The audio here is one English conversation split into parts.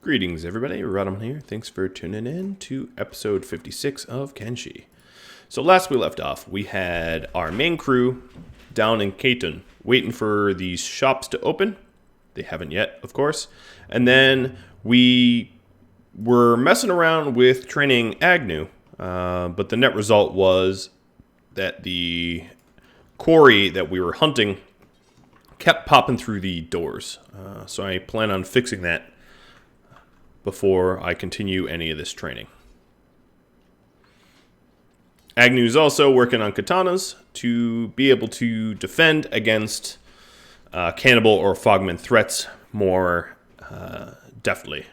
Greetings, everybody. Rhadamant here. Thanks for tuning in to episode 56 of Kenshi. So last we left off, we had our main crew down in Katon waiting for these shops to open. They haven't yet, of course. And then we were messing around with training Agnew, but the net result was that the quarry that we were hunting kept popping through the doors. So I plan on fixing that before I continue any of this training. Agnew's also working on katanas to be able to defend against cannibal or fogman threats more deftly.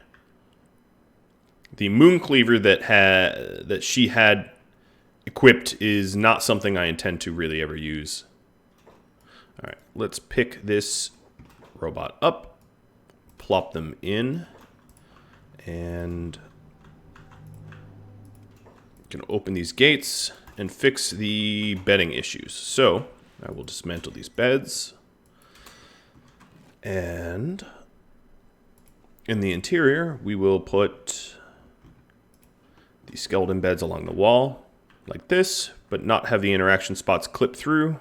The moon cleaver that she had equipped is not something I intend to really ever use. All right, let's pick this robot up, plop them in, and can open these gates and fix the bedding issues. So I will dismantle these beds, and in the interior we will put the skeleton beds along the wall like this, but not have the interaction spots clip through.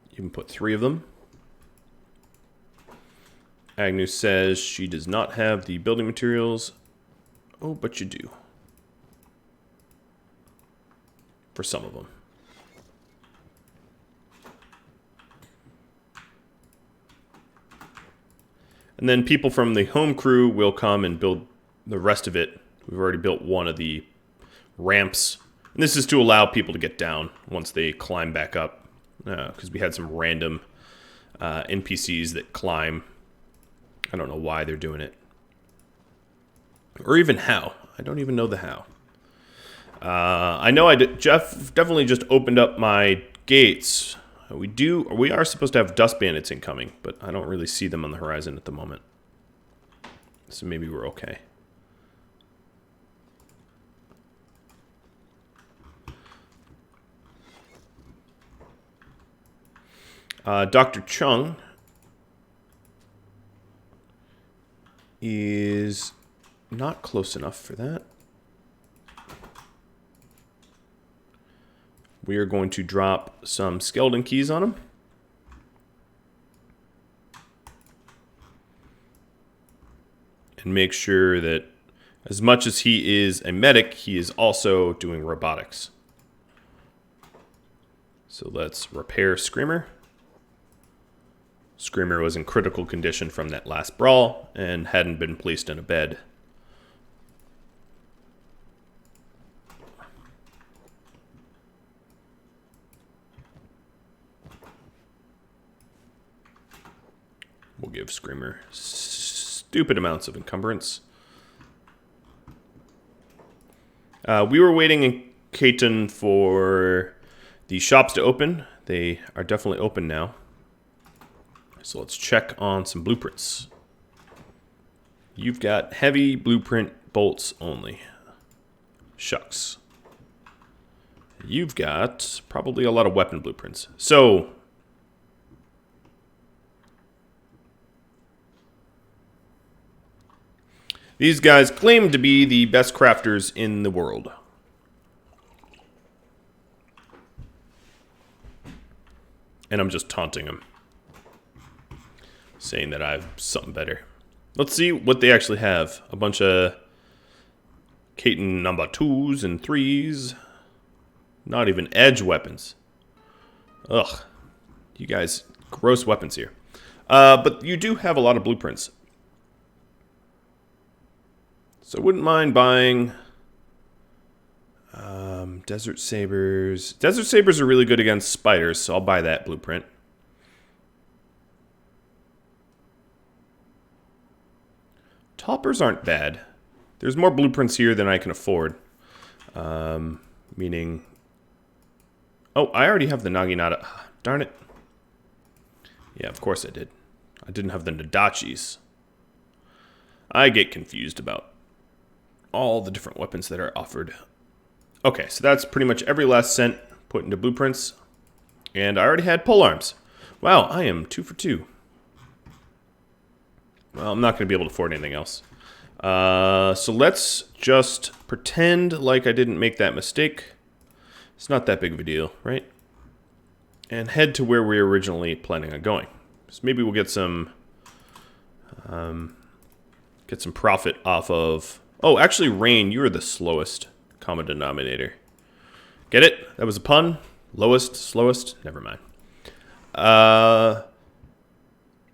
You can put 3 of them. Agnew says she does not have the building materials. Oh, but you do. For some of them. And then people from the home crew will come and build the rest of it. We've already built one of the ramps. And this is to allow people to get down once they climb back up. Because we had some random NPCs that climb. I don't know why they're doing it. Or even how. I don't even know the how. I know Jeff definitely just opened up my gates. We are supposed to have dust bandits incoming, but I don't really see them on the horizon at the moment. So maybe we're okay. Dr. Chung is not close enough for that. We are going to drop some skeleton keys on him. And make sure that as much as he is a medic, he is also doing robotics. So let's repair Screamer. Screamer was in critical condition from that last brawl and hadn't been placed in a bed. We'll give Screamer stupid amounts of encumbrance. We were waiting in Katon for the shops to open. They are definitely open now. So let's check on some blueprints. You've got heavy blueprint bolts only. Shucks. You've got probably a lot of weapon blueprints. So these guys claim to be the best crafters in the world. And I'm just taunting them, saying that I have something better. Let's see what they actually have. A bunch of Katon number 2s and 3s. Not even edge weapons. Ugh. You guys, gross weapons here. But you do have a lot of blueprints. So I wouldn't mind buying Desert Sabers. Desert Sabers are really good against spiders, so I'll buy that blueprint. Toppers aren't bad. There's more blueprints here than I can afford. Meaning... Oh, I already have the Naginata. Darn it. Yeah, of course I did. I didn't have the Nadachis. I get confused about all the different weapons that are offered. Okay, so that's pretty much every last cent put into blueprints. And I already had pole arms. Wow, I am 2 for 2. Well, I'm not going to be able to afford anything else. So let's just pretend like I didn't make that mistake. It's not that big of a deal, right? And head to where we were originally planning on going. So maybe we'll get some profit off of... Oh, actually, Rain, you are the slowest common denominator. Get it? That was a pun. Lowest, slowest, never mind.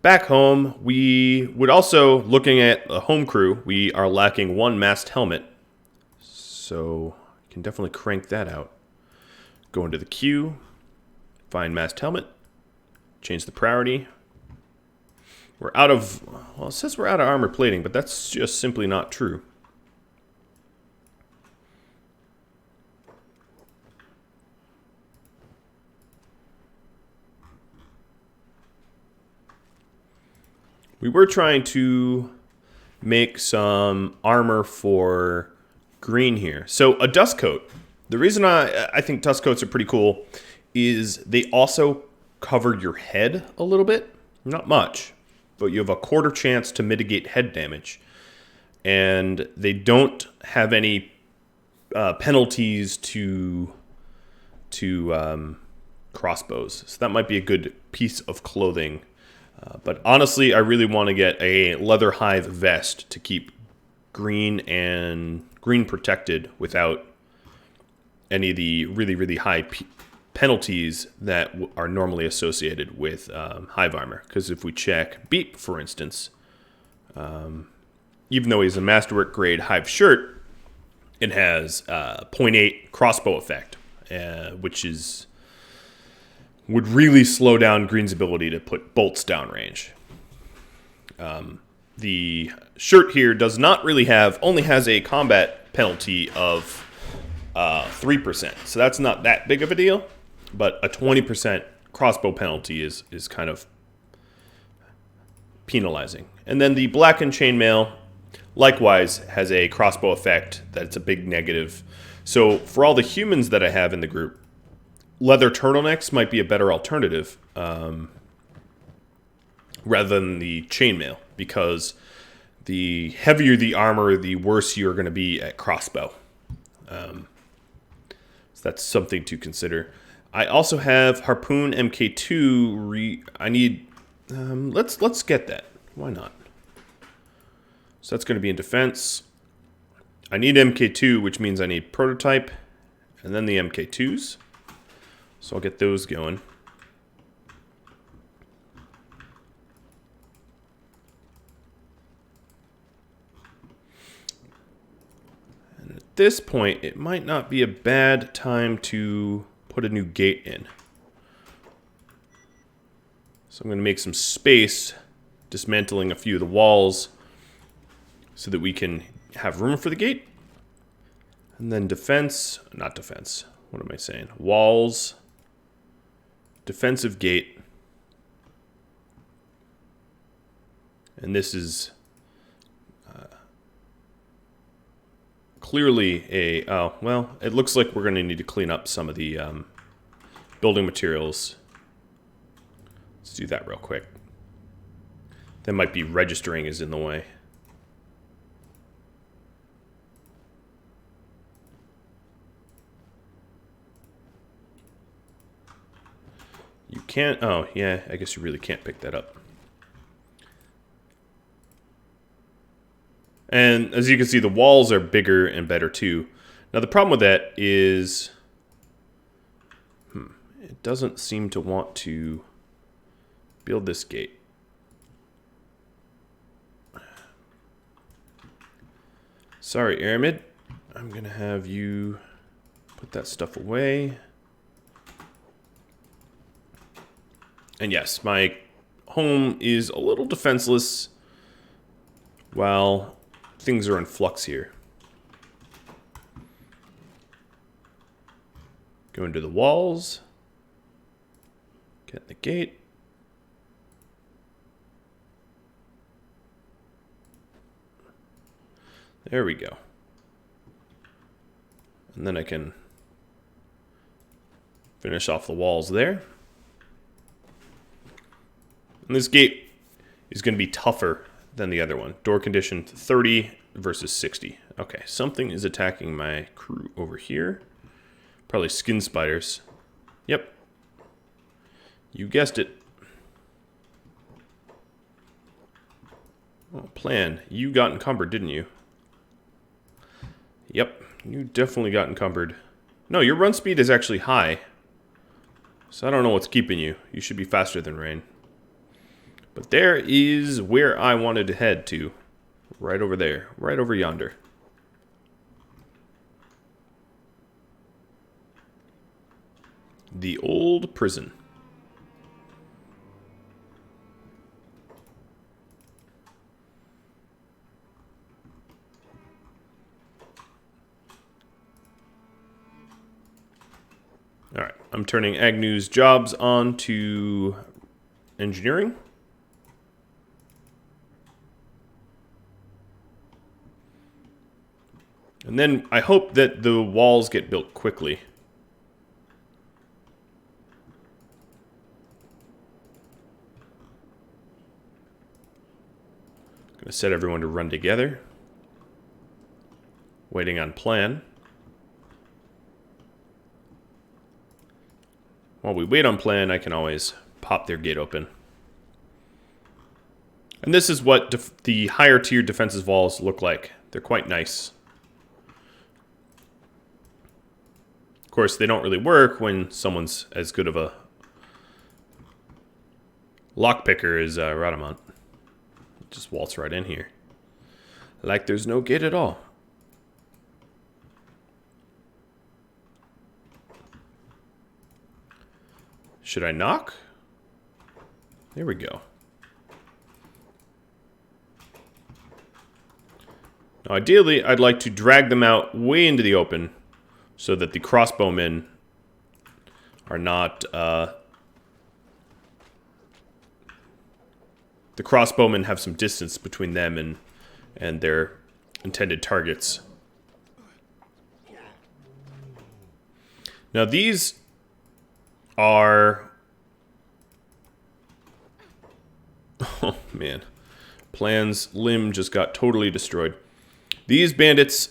Back home, we would also, looking at the home crew, we are lacking 1 mast helmet. So, you can definitely crank that out. Go into the queue, find mast helmet, change the priority. We're out of, well, it says we're out of armor plating, but that's just simply not true. We were trying to make some armor for green here. So a dust coat. The reason I think dust coats are pretty cool is they also cover your head a little bit. Not much, but you have a 1/4 chance to mitigate head damage. And they don't have any penalties to crossbows. So that might be a good piece of clothing. But honestly, I really want to get a leather hive vest to keep green protected without any of the really, really high penalties that are normally associated with hive armor. Because if we check Beak, for instance, even though he's a masterwork grade hive shirt, it has 0.8 crossbow effect, which would really slow down Green's ability to put bolts downrange. The shirt here does not really only has a combat penalty of 3%. So that's not that big of a deal, but a 20% crossbow penalty is kind of penalizing. And then the blackened chainmail likewise has a crossbow effect that's a big negative. So for all the humans that I have in the group, leather turtlenecks might be a better alternative rather than the chainmail, because the heavier the armor, the worse you're going to be at crossbow. So that's something to consider. I also have Harpoon MK2. I need. Let's get that. Why not? So that's going to be in defense. I need MK2, which means I need prototype, and then the MK2s. So I'll get those going. And at this point, it might not be a bad time to put a new gate in. So I'm going to make some space, dismantling a few of the walls so that we can have room for the gate. And then defense, not defense, what am I saying? Walls. Defensive gate. And this is clearly a... Oh, well, it looks like we're going to need to clean up some of the building materials. Let's do that real quick. That might be registering is in the way. You can't... Oh, yeah, I guess you really can't pick that up. And as you can see, the walls are bigger and better too. Now the problem with that is... it doesn't seem to want to build this gate. Sorry, Aramid. I'm going to have you put that stuff away. And yes, my home is a little defenseless while things are in flux here. Go into the walls. Get the gate. There we go. And then I can finish off the walls there. And this gate is going to be tougher than the other one. Door condition 30 versus 60. Okay, something is attacking my crew over here. Probably skin spiders. Yep. You guessed it. Oh, plan. You got encumbered, didn't you? Yep, you definitely got encumbered. No, your run speed is actually high. So I don't know what's keeping you. You should be faster than Rain. But there is where I wanted to head to. Right over there. Right over yonder. The old prison. Alright, I'm turning Agnew's jobs on to engineering. And then I hope that the walls get built quickly. Gonna set everyone to run together. Waiting on plan. While we wait on plan, I can always pop their gate open. And this is what the higher tier defensive walls look like. They're quite nice. Of course, they don't really work when someone's as good of a lockpicker as Rhadamant. Just waltz right in here. Like there's no gate at all. Should I knock? There we go. Now, ideally, I'd like to drag them out way into the open so that the crossbowmen are not... the crossbowmen have some distance between them and their intended targets. Now, these are... Oh, man. Plan's limb just got totally destroyed. These bandits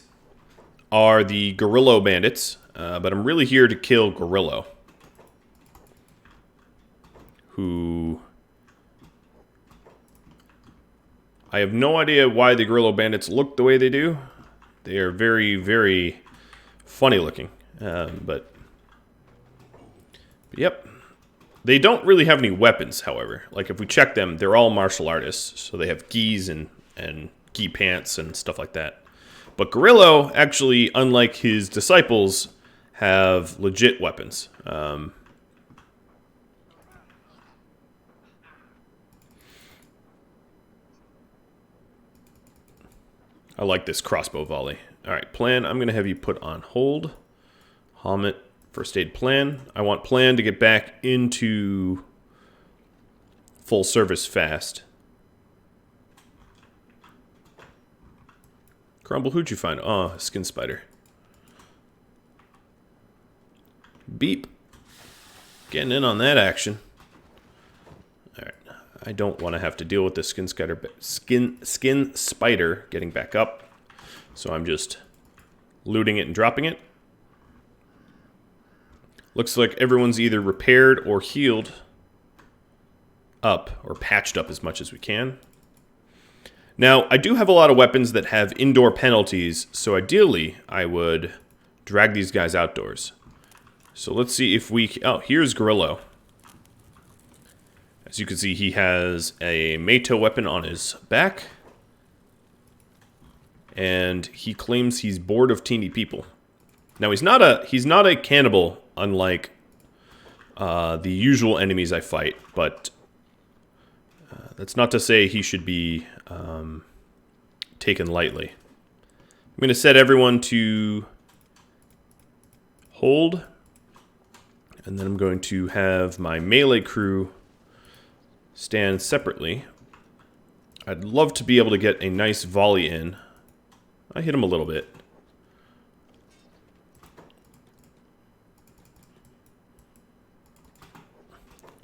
are the Gorillo bandits, but I'm really here to kill Gorillo, who... I have no idea why the Gorillo bandits look the way they do. They are very, very funny looking, but yep. They don't really have any weapons, however. Like, if we check them, they're all martial artists. So they have gis and gi pants and stuff like that. But Gorillo, actually, unlike his disciples, have legit weapons. I like this crossbow volley. Alright, plan. I'm going to have you put on hold. Helmet. First aid plan. I want plan to get back into full service fast. Crumble, who'd you find? Oh, skin spider. Beep. Getting in on that action. Alright. I don't want to have to deal with the skin spider getting back up. So I'm just looting it and dropping it. Looks like everyone's either repaired or healed up, or patched up as much as we can. Now, I do have a lot of weapons that have indoor penalties, so ideally, I would drag these guys outdoors. So let's see if we... Oh, here's Gorillo. As you can see, he has a Meito weapon on his back. And he claims he's bored of teeny people. Now, he's not a cannibal, unlike the usual enemies I fight, but that's not to say he should be taken lightly. I'm going to set everyone to hold, and then I'm going to have my melee crew stand separately. I'd love to be able to get a nice volley in. I hit him a little bit.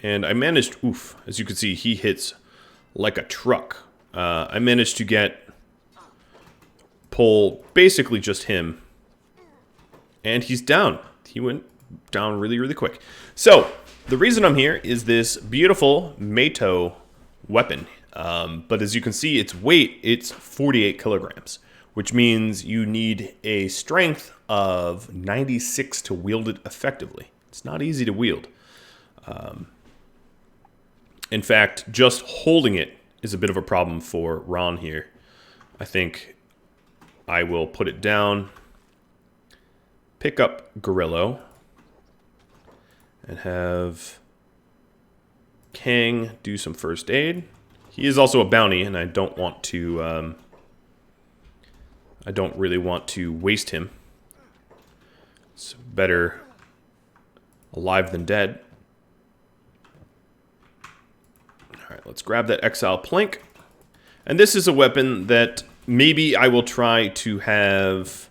And I managed, oof, as you can see, he hits like a truck. I managed to pull basically just him. And he's down. He went down really, really quick. So, the reason I'm here is this beautiful Mato weapon. But as you can see, its weight, it's 48 kilograms, which means you need a strength of 96 to wield it effectively. It's not easy to wield. In fact, just holding it is a bit of a problem for Ron here. I think I will put it down, pick up Gorillo, and have Kang do some first aid. He is also a bounty, and I don't want to. I don't really want to waste him. It's better alive than dead. All right, let's grab that Exile Plank. And this is a weapon that maybe I will try to have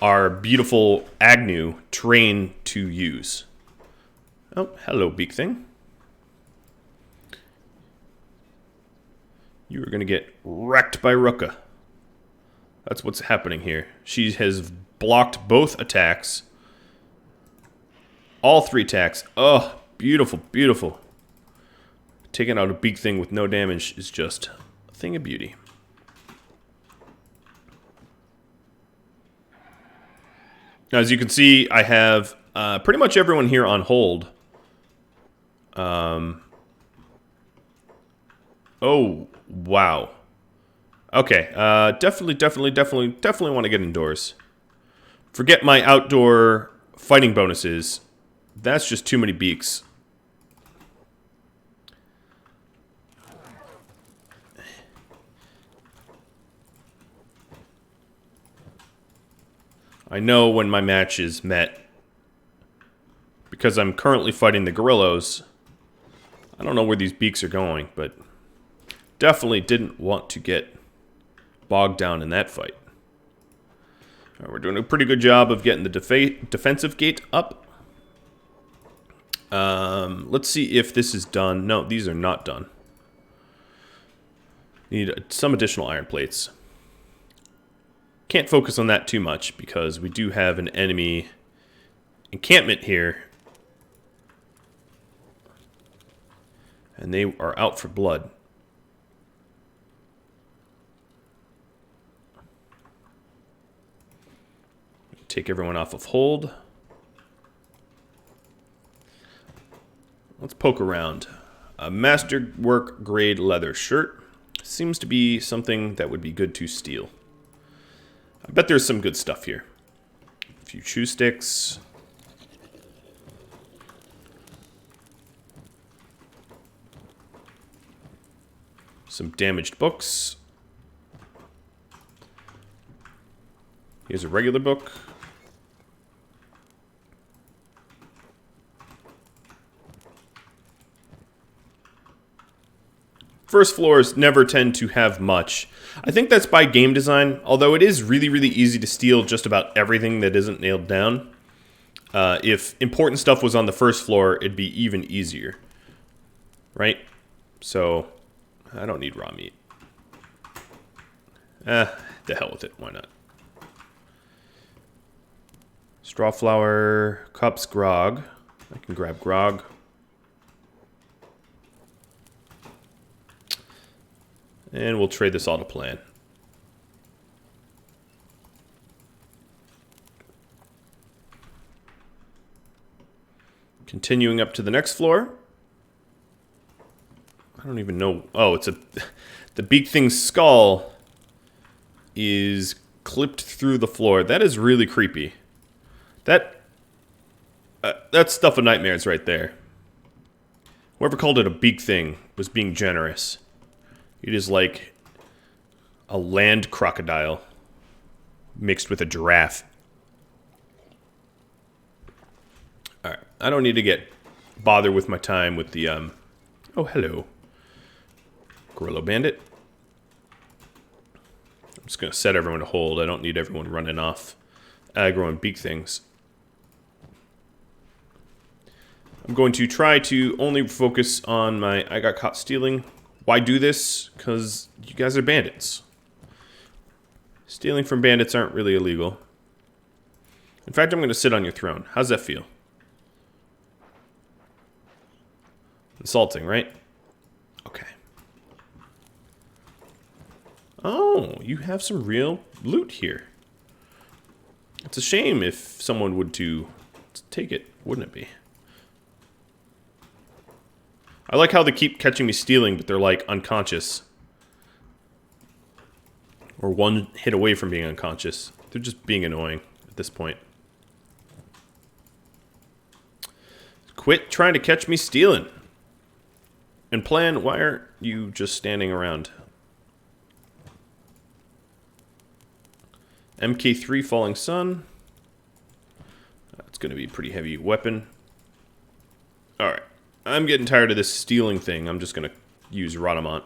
our beautiful Agnew train to use. Oh, hello, beak thing. You are going to get wrecked by Ruka. That's what's happening here. She has blocked both attacks. All 3 attacks. Oh, beautiful, beautiful. Taking out a beak thing with no damage is just a thing of beauty. Now, as you can see, I have pretty much everyone here on hold. Oh, wow. Okay, definitely want to get indoors. Forget my outdoor fighting bonuses. That's just too many beaks. I know when my match is met. Because I'm currently fighting the gorillas. I don't know where these beaks are going, but definitely didn't want to get bogged down in that fight. All right, we're doing a pretty good job of getting the defensive gate up. Let's see if this is done. No, these are not done. Need some additional iron plates. Can't focus on that too much because we do have an enemy encampment here. And they are out for blood. Take everyone off of hold. Let's poke around. A masterwork grade leather shirt. Seems to be something that would be good to steal. I bet there's some good stuff here. A few chew sticks. Some damaged books. Here's a regular book. First floors never tend to have much. I think that's by game design, although it is really, really easy to steal just about everything that isn't nailed down. If important stuff was on the first floor, it'd be even easier. Right? So, I don't need raw meat. The hell with it, why not? Straw flour, cups, grog. I can grab grog. And we'll trade this all to plan. Continuing up to the next floor. I don't even know. Oh, it's the beak thing's skull is clipped through the floor. That is really creepy. That's stuff of nightmares right there. Whoever called it a beak thing was being generous. It is like a land crocodile mixed with a giraffe. Alright, I don't need to bother with my time with the, oh, hello. Gorilla Bandit. I'm just going to set everyone to hold. I don't need everyone running off aggro and beak things. I'm going to try to only focus on my I got caught stealing. Why do this? Because you guys are bandits. Stealing from bandits aren't really illegal. In fact, I'm going to sit on your throne. How's that feel? Insulting, right? Okay. Oh, you have some real loot here. It's a shame if someone would to take it, wouldn't it be? I like how they keep catching me stealing, but they're like unconscious. Or one hit away from being unconscious. They're just being annoying at this point. Quit trying to catch me stealing. And plan, why aren't you just standing around? MK3 Falling Sun. That's going to be a pretty heavy weapon. Alright. I'm getting tired of this stealing thing. I'm just going to use Rhadamant.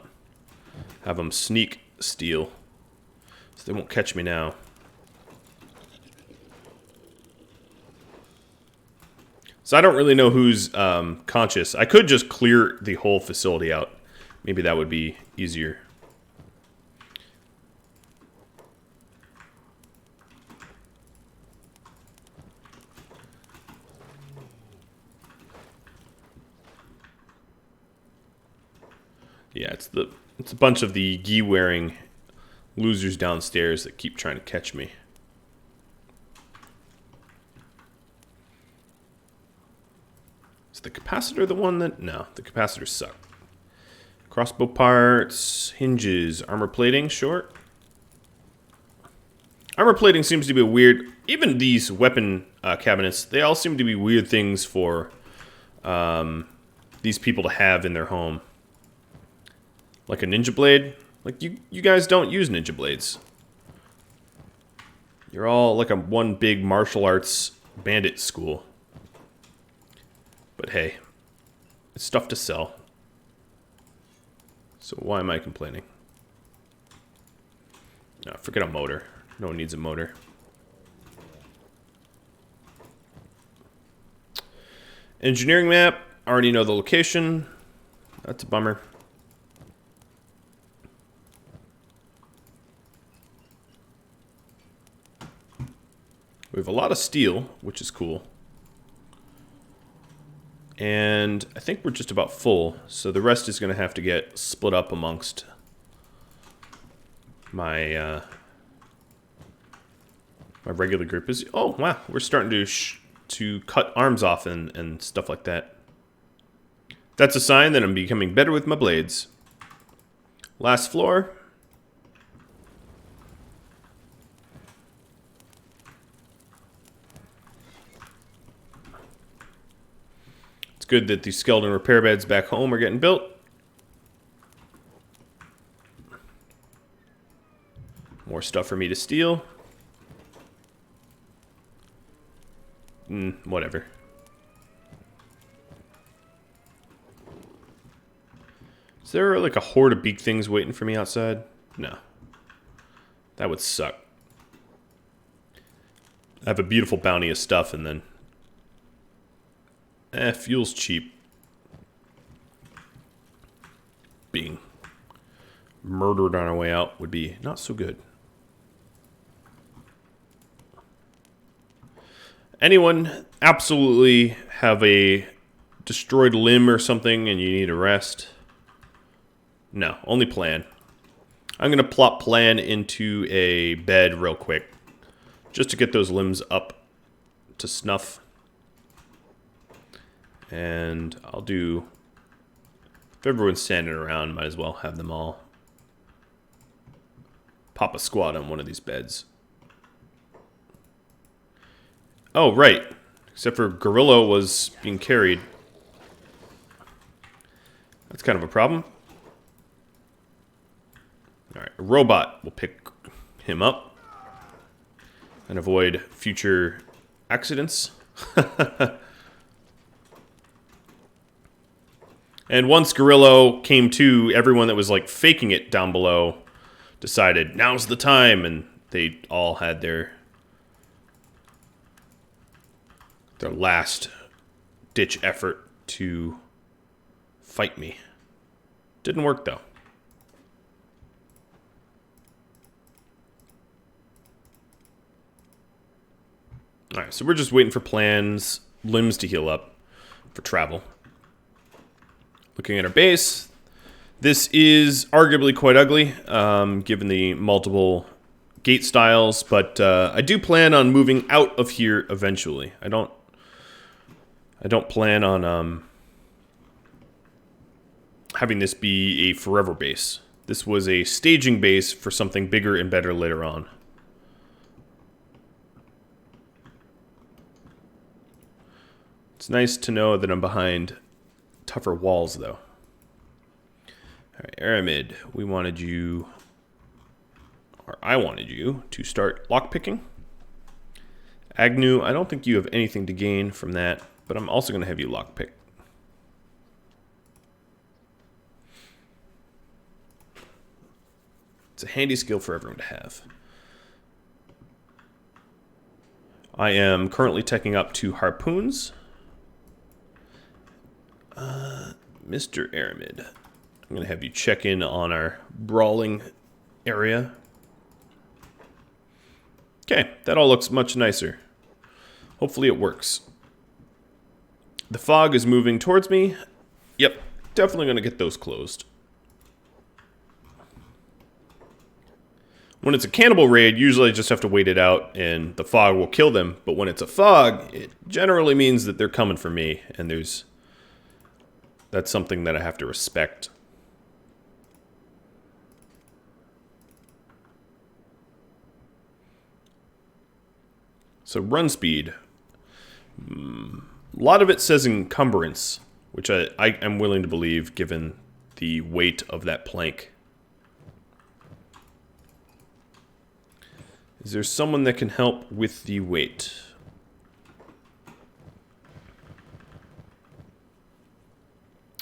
Have them sneak steal. So they won't catch me now. So I don't really know who's conscious. I could just clear the whole facility out. Maybe that would be easier. Yeah, it's a bunch of the gi-wearing losers downstairs that keep trying to catch me. Is the capacitor the one that... No, the capacitors suck. Crossbow parts, hinges, armor plating, short. Armor plating seems to be a weird... Even these weapon cabinets, they all seem to be weird things for these people to have in their home. Like a ninja blade. Like, you guys don't use ninja blades. You're all like a one big martial arts bandit school. But hey, it's stuff to sell. So why am I complaining? No, forget a motor. No one needs a motor. Engineering map. Already know the location. That's a bummer. We have a lot of steel, which is cool. And I think we're just about full, so the rest is going to have to get split up amongst my my regular group. Oh, wow, we're starting to cut arms off and stuff like that. That's a sign that I'm becoming better with my blades. Last floor. It's good that these skeleton repair beds back home are getting built. More stuff for me to steal. Whatever. Is there like a horde of beak things waiting for me outside? No. That would suck. I have a beautiful bounty of stuff and then... fuel's cheap. Being murdered on our way out would be not so good. Anyone absolutely have a destroyed limb or something and you need a rest? No, only plan. I'm going to plop plan into a bed real quick. Just to get those limbs up to snuff. And I'll do... If everyone's standing around, might as well have them all pop a squat on one of these beds. Oh, right. Except for Gorilla was being carried. That's kind of a problem. Alright, a robot will pick him up and avoid future accidents. And once Gorilla came to, everyone that was like faking it down below decided now's the time, and they all had their last ditch effort to fight me. Didn't work though. Alright, so we're just waiting for plans, limbs to heal up for travel. Looking at our base, this is arguably quite ugly, given the multiple gate styles, but I do plan on moving out of here eventually. I don't plan on having this be a forever base. This was a staging base for something bigger and better later on. It's nice to know that I'm behind tougher walls, though. Alright, Aramid, we wanted you, or I wanted you, to start lockpicking. Agnew, I don't think you have anything to gain from that, but I'm also going to have you lockpick. It's a handy skill for everyone to have. I am currently teching up 2 harpoons. Mr. Aramid, I'm going to have you check in on our brawling area. Okay, that all looks much nicer. Hopefully it works. The fog is moving towards me. Yep, definitely going to get those closed. When it's a cannibal raid, usually I just have to wait it out and the fog will kill them. But when it's a fog, it generally means that they're coming for me, and that's something that I have to respect. So run speed. A lot of it says encumbrance, which I am willing to believe given the weight of that plank. Is there someone that can help with the weight?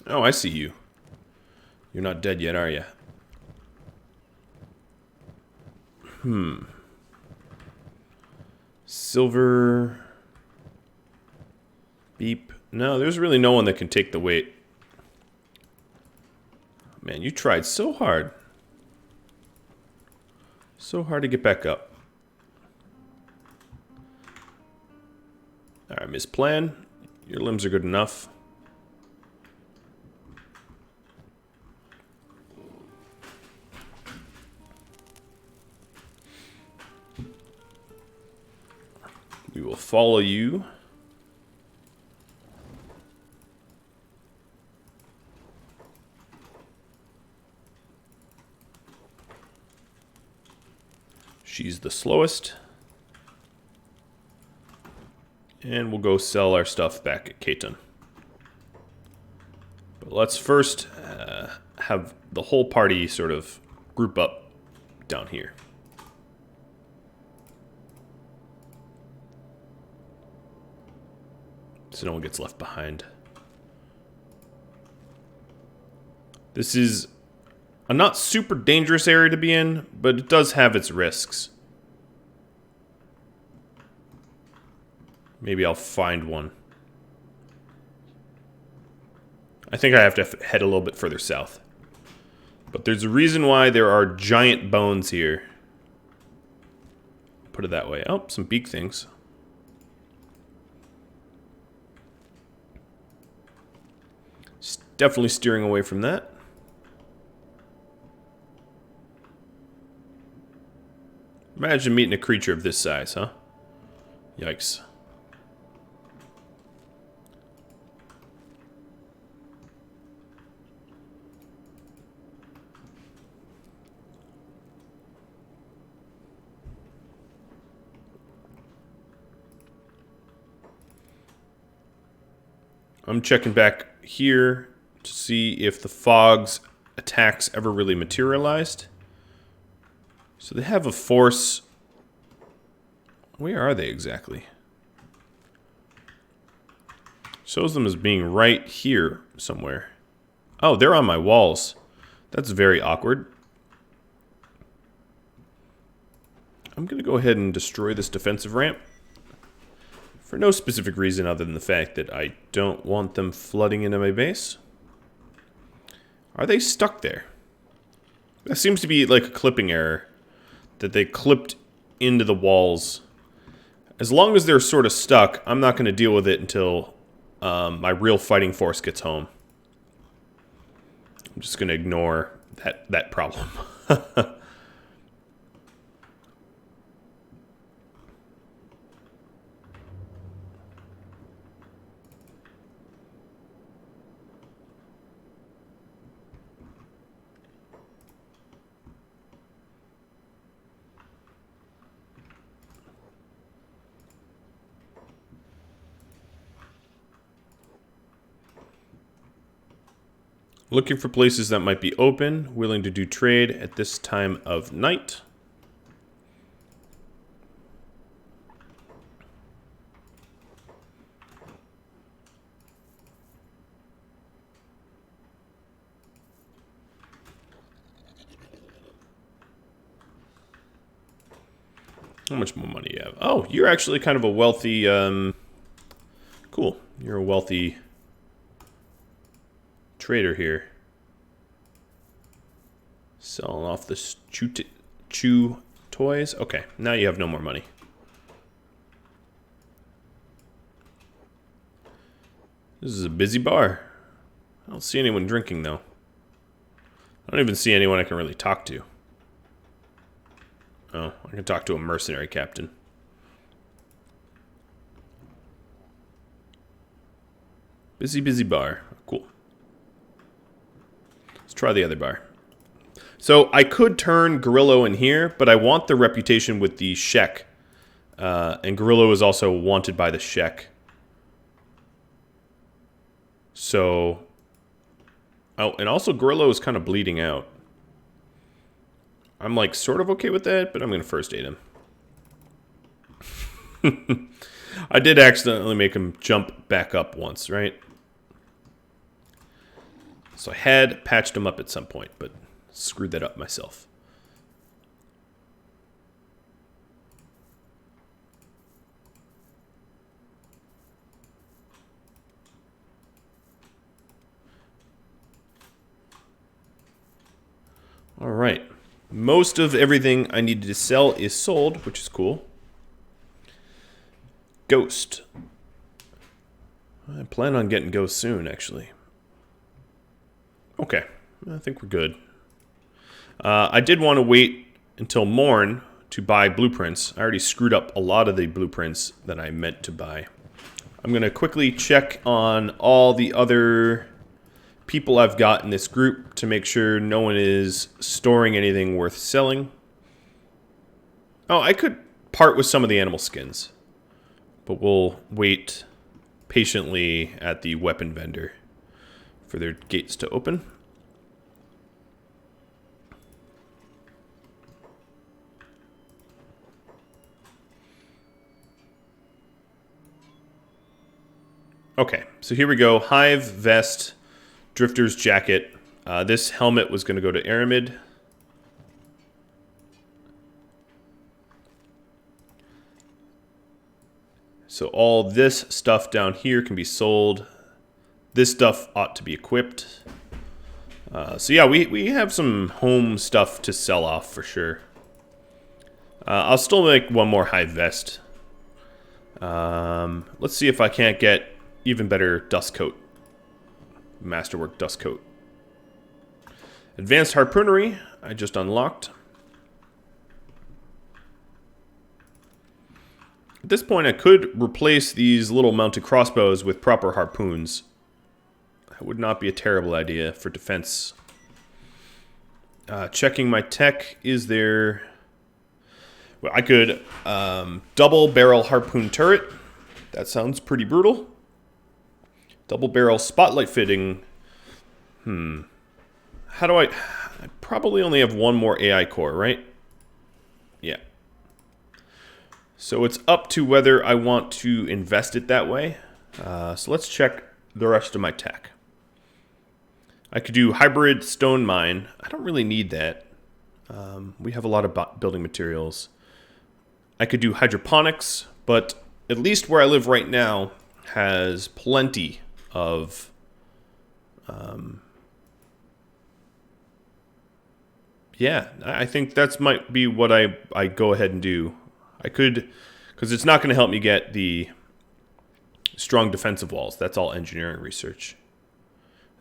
Oh, I see you. You're not dead yet, are you? Silver. Beep. No, there's really no one that can take the weight. Man, you tried so hard. So hard to get back up. Alright, Miss Plan. Your limbs are good enough. We will follow you. She's the slowest. And we'll go sell our stuff back at Keaton. But let's first have the whole party sort of group up down here. So no one gets left behind. This is a not super dangerous area to be in, but it does have its risks. Maybe I'll find one. I think I have to head a little bit further south. But there's a reason why there are giant bones here. Put it that way. Oh, some beak things. Definitely steering away from that. Imagine meeting a creature of this size, huh? Yikes. I'm checking back here to see if the fog's attacks ever really materialized. So they have a force. Where are they exactly? Shows them as being right here somewhere. Oh, they're on my walls. That's very awkward. I'm going to go ahead and destroy this defensive ramp. For no specific reason other than the fact that I don't want them flooding into my base. Are they stuck there? That seems to be like a clipping error. That they clipped into the walls. As long as they're sort of stuck, I'm not going to deal with it until my real fighting force gets home. I'm just going to ignore that problem. Looking for places that might be open, willing to do trade at this time of night. How much more money do you have? Oh, you're actually kind of a wealthy, cool. You're a wealthy trader here. Selling off the chew toys. Okay, now you have no more money. This is a busy bar. I don't see anyone drinking, though. I don't even see anyone I can really talk to. Oh, I can talk to a mercenary captain. Busy, busy bar. Cool. Let's try the other bar. So I could turn Gorillo in here, but I want the reputation with the Shek. And Gorillo is also wanted by the Shek. So... Oh, and also Gorillo is kind of bleeding out. I'm like sort of okay with that, but I'm going to first aid him. I did accidentally make him jump back up once, right? So I had patched him up at some point, but screwed that up myself. All right. Most of everything I needed to sell is sold, which is cool. Ghost. I plan on getting Ghost soon, actually. Okay, I think we're good. I did want to wait until morn to buy blueprints. I already screwed up a lot of the blueprints that I meant to buy. I'm going to quickly check on all the other people I've got in this group to make sure no one is storing anything worth selling. Oh, I could part with some of the animal skins, but we'll wait patiently at the weapon vendor for their gates to open. Okay, so here we go. Hive vest, drifter's jacket. This helmet was going to go to Aramid. So all this stuff down here can be sold. This stuff ought to be equipped. So yeah, we have some home stuff to sell off for sure. I'll still make one more hive vest. Let's see if I can't get even better dust coat. Masterwork dust coat. Advanced harpoonery, I just unlocked. At this point, I could replace these little mounted crossbows with proper harpoons. That would not be a terrible idea for defense. Checking my tech, is there... Well, I could double barrel harpoon turret. That sounds pretty brutal. Double barrel spotlight fitting. How do I probably only have one more AI core, right? Yeah. So it's up to whether I want to invest it that way. So let's check the rest of my tech. I could do hybrid stone mine. I don't really need that. We have a lot of building materials. I could do hydroponics, but at least where I live right now, has plenty of yeah, I think that's might be what I go ahead and do. I could, because it's not going to help me get the strong defensive walls. That's all engineering research.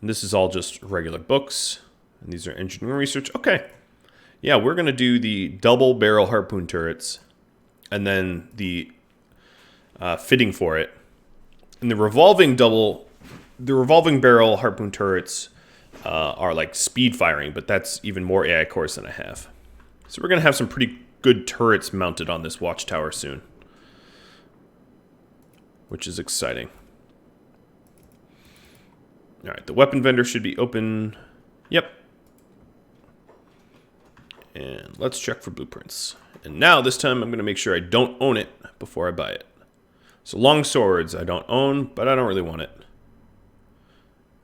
And this is all just regular books. And these are engineering research. Okay. Yeah, we're going to do the double barrel harpoon turrets. And then the fitting for it. And the revolving barrel harpoon turrets are like speed firing, but that's even more AI cores than I have. So we're going to have some pretty good turrets mounted on this watchtower soon, which is exciting. All right, the weapon vendor should be open. Yep. And let's check for blueprints. And now this time I'm going to make sure I don't own it before I buy it. So long swords I don't own, but I don't really want it.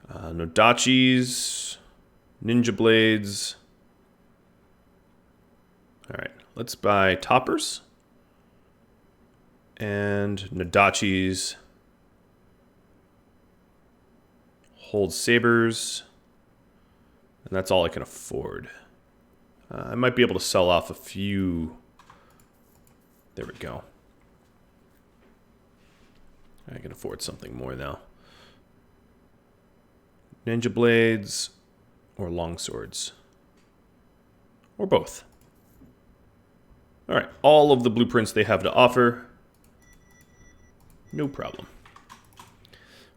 Nodachis, ninja blades. All right, let's buy toppers and Nodachis. Hold sabers, and that's all I can afford. I might be able to sell off a few. There we go. I can afford something more now. Ninja blades or long swords. Or both. All right, all of the blueprints they have to offer. No problem.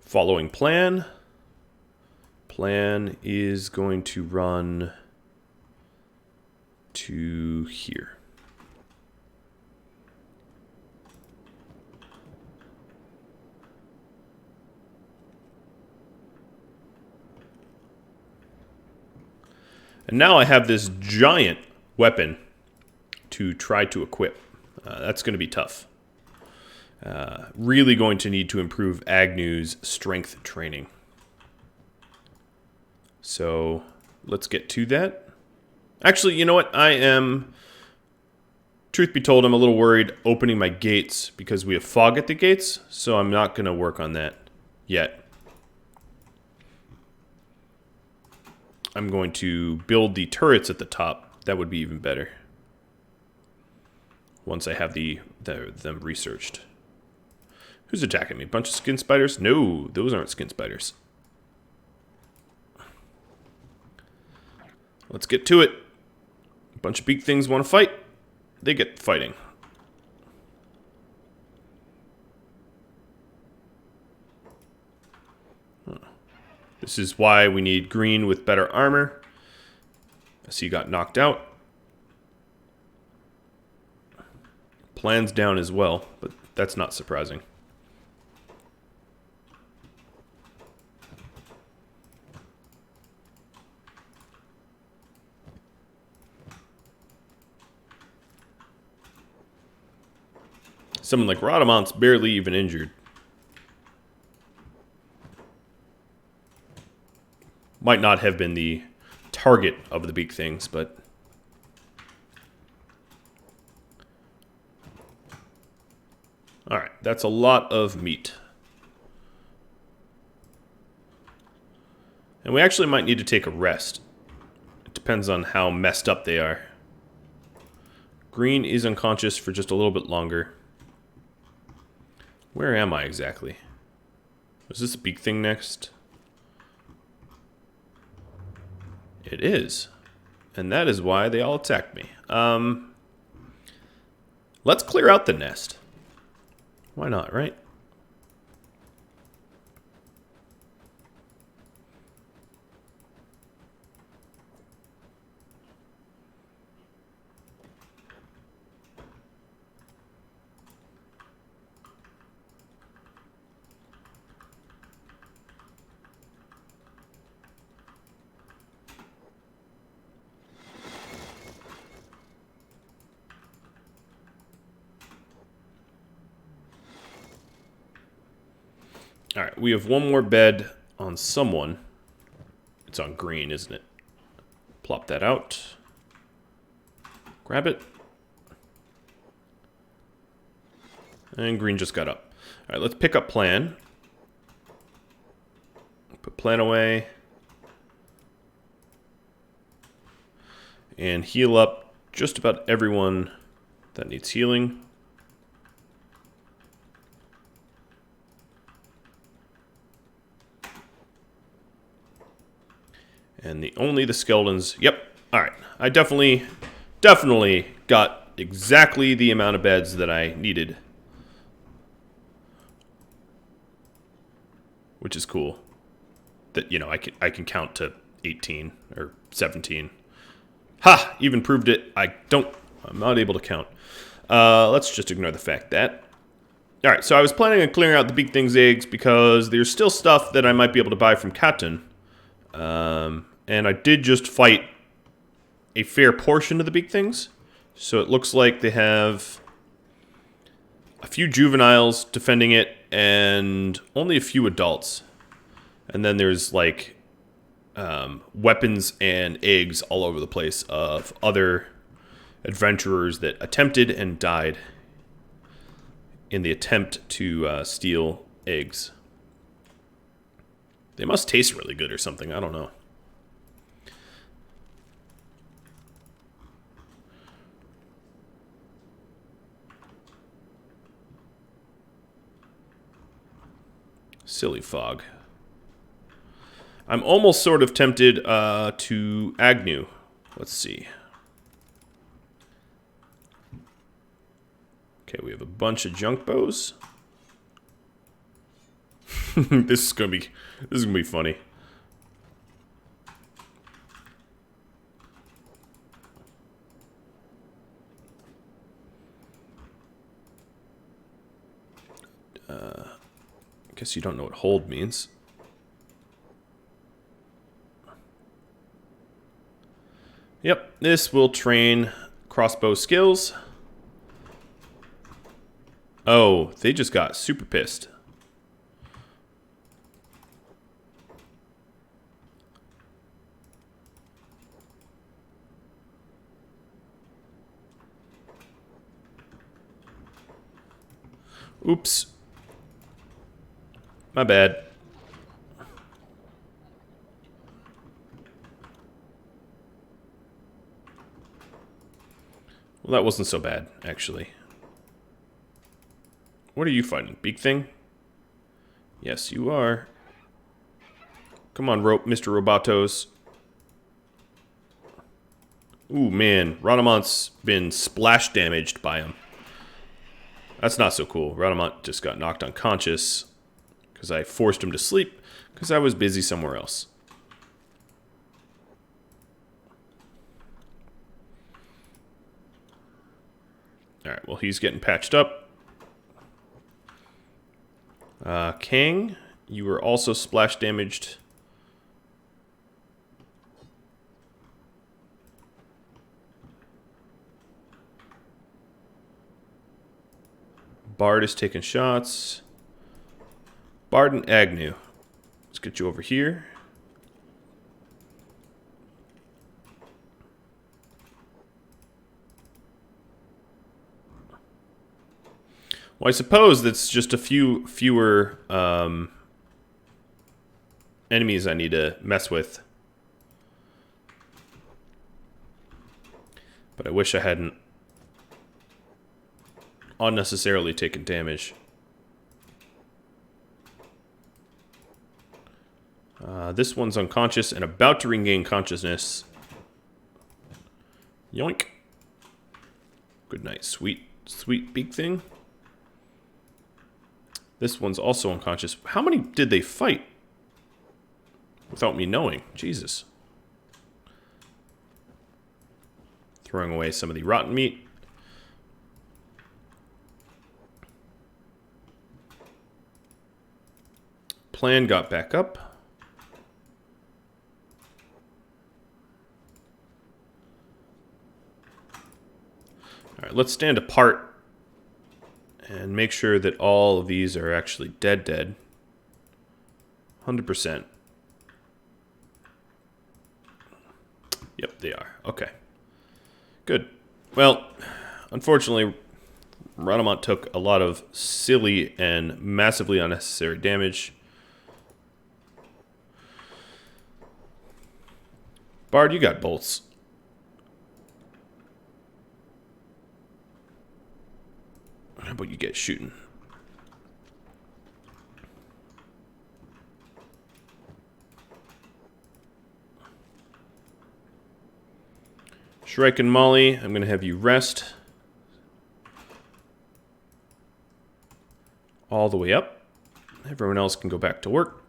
Following plan. Plan is going to run to here. And now I have this giant weapon to try to equip. That's going to be tough. Really going to need to improve Agnew's strength training. So let's get to that. Actually, you know what? Truth be told, I'm a little worried opening my gates because we have fog at the gates, so I'm not going to work on that yet. I'm going to build the turrets at the top. That would be even better. Once I have them researched. Who's attacking me? Bunch of skin spiders? No, those aren't skin spiders. Let's get to it. A bunch of beak things want to fight. They get fighting. This is why we need green with better armor. I see you got knocked out. Plan's down as well, but that's not surprising. Someone like Rhadamant's barely even injured. Might not have been the target of the beak things, but... Alright, that's a lot of meat. And we actually might need to take a rest. It depends on how messed up they are. Green is unconscious for just a little bit longer. Where am I exactly? Was this a beak thing next? It is. And that is why they all attacked me. Let's clear out the nest. Why not, right? All right, we have one more bed on someone. It's on green, isn't it? Plop that out. Grab it. And green just got up. All right, let's pick up plan. Put plan away. And heal up just about everyone that needs healing. And only the skeletons. Yep. All right. I definitely got exactly the amount of beds that I needed. Which is cool. That, you know, I can count to 18 or 17. Ha! Even proved it. I'm not able to count. Let's just ignore the fact that. All right, so I was planning on clearing out the Beak Thing's eggs because there's still stuff that I might be able to buy from Cotton. And I did just fight a fair portion of the Beak Things. So it looks like they have a few juveniles defending it and only a few adults. And then there's like weapons and eggs all over the place of other adventurers that attempted and died in the attempt to steal eggs. They must taste really good or something. I don't know. Silly fog. I'm almost sort of tempted to Agnew. Let's see. Okay, we have a bunch of junk bows. This is gonna be funny. I guess you don't know what hold means. Yep, this will train crossbow skills. Oh, they just got super pissed. Oops. My bad. Well, that wasn't so bad, actually. What are you fighting? Beak Thing? Yes, you are. Come on, Mr. Robotos. Ooh, man. Rhadamant's been splash damaged by him. That's not so cool. Rhadamant just got knocked unconscious because I forced him to sleep because I was busy somewhere else. Alright, well, he's getting patched up. King, you were also splash damaged. Bard is taking shots. Bard and Agnew. Let's get you over here. Well, I suppose that's just a few fewer enemies I need to mess with. But I wish I hadn't unnecessarily taken damage. This one's unconscious and about to regain consciousness. Yoink. Good night, sweet Beak Thing. This one's also unconscious. How many did they fight? Without me knowing. Jesus. Throwing away some of the rotten meat. Plan got back up. Alright, let's stand apart and make sure that all of these are actually dead. 100%. Yep, they are. Okay. Good. Well, unfortunately, Rhadamant took a lot of silly and massively unnecessary damage. Bard, you got bolts. How about you get shooting? Shrike and Molly, I'm going to have you rest. All the way up. Everyone else can go back to work.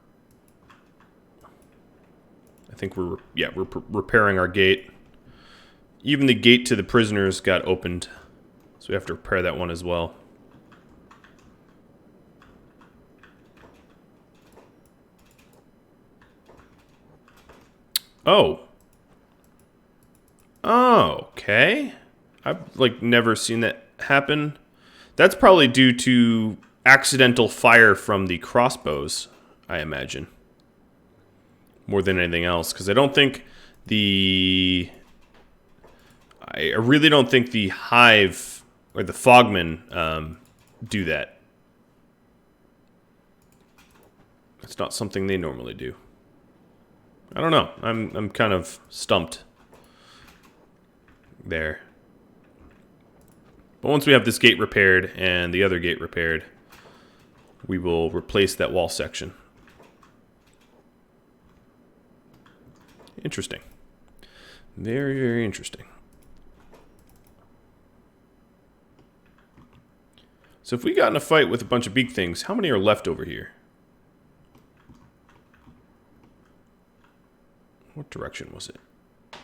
I think we're repairing our gate. Even the gate to the prisoners got opened, so we have to repair that one as well. Oh. Oh, okay. I've like never seen that happen. That's probably due to accidental fire from the crossbows, I imagine. More than anything else, because I don't think I really don't think the hive or the fogmen do that. It's not something they normally do. I don't know. I'm kind of stumped there. But once we have this gate repaired and the other gate repaired, we will replace that wall section. Interesting. Very, very interesting. So if we got in a fight with a bunch of beak things, how many are left over here? What direction was it? I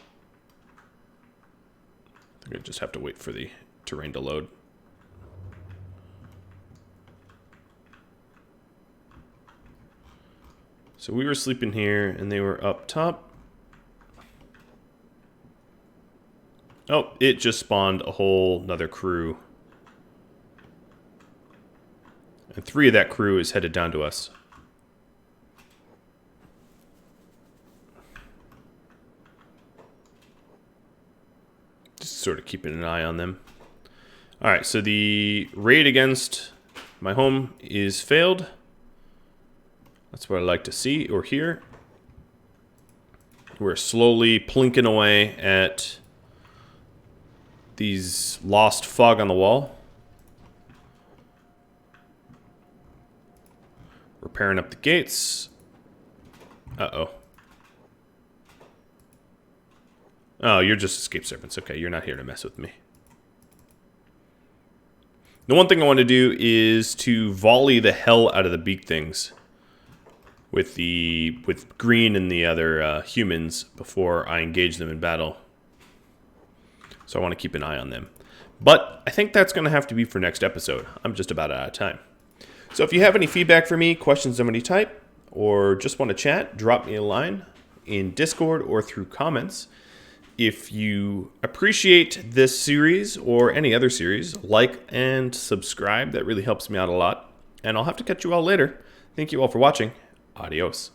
think I just have to wait for the terrain to load. So we were sleeping here and they were up top. Oh, it just spawned a whole nother crew. And 3 of that crew is headed down to us. Just sort of keeping an eye on them. Alright, so the raid against my home is failed. That's what I like to see or hear. We're slowly plinking away at these lost fog on the wall. Repairing up the gates. Uh-oh. Oh, you're just escape servants. Okay, you're not here to mess with me. The one thing I want to do is to volley the hell out of the beak things with Green and the other humans before I engage them in battle. So I want to keep an eye on them. But I think that's going to have to be for next episode. I'm just about out of time. So if you have any feedback for me, questions of any type, or just want to chat, drop me a line in Discord or through comments. If you appreciate this series or any other series, like and subscribe. That really helps me out a lot. And I'll have to catch you all later. Thank you all for watching. Adios.